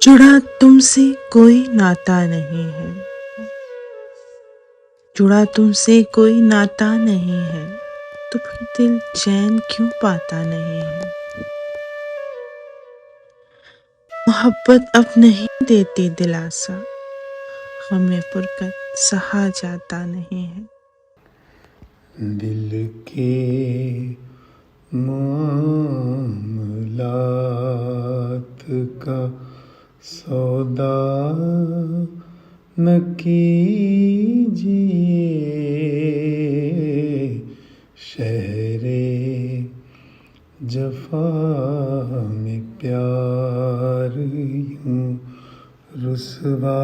जुड़ा तुमसे कोई नाता नहीं है, जुड़ा तुमसे कोई नाता नहीं है, तो फिर दिल चैन क्यों पाता नहीं है। मोहब्बत अब नहीं देती दिलासा, गमे फुरकत सहा जाता नहीं है। दिल के मामलात का सौदा न कीजिए, शहरे जफा में प्यार यूं रुसवा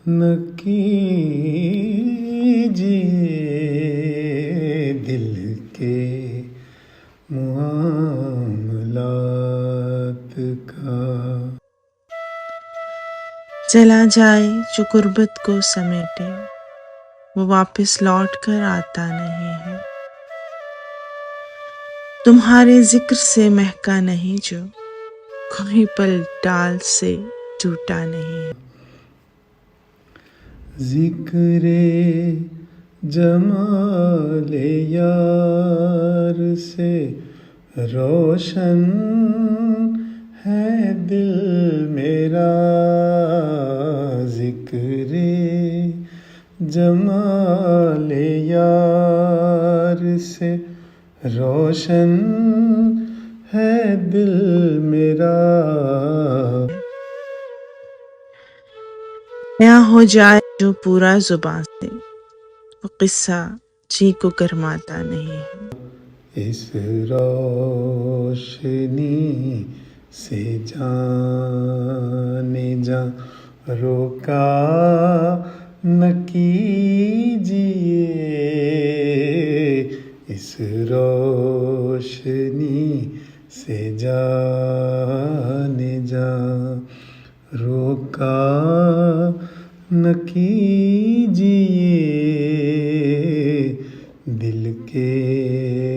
न कीजिए। दिल के मामलात का चला जाए जो गुर्बत को समेटे, वो वापस लौट कर आता नहीं है। तुम्हारे जिक्र से महका नहीं जो, कोई पल डाल से टूटा नहीं है। ज़िक्रे जमाले यार से रोशन है दिल मेरा, ज़िक्रे जमाले यार से रोशन है दिल मेरा। नया हो जाए जो पूरा जुबान से, वो किस्सा जी को गरमाता नहीं है। इस रोशनी से जाने जा रोका न कीजिए, इस रोशनी से जाने जा रोका न कीजिए। दिल के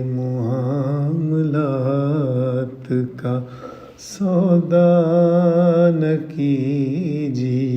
मामलात का सौदा न कीजिए।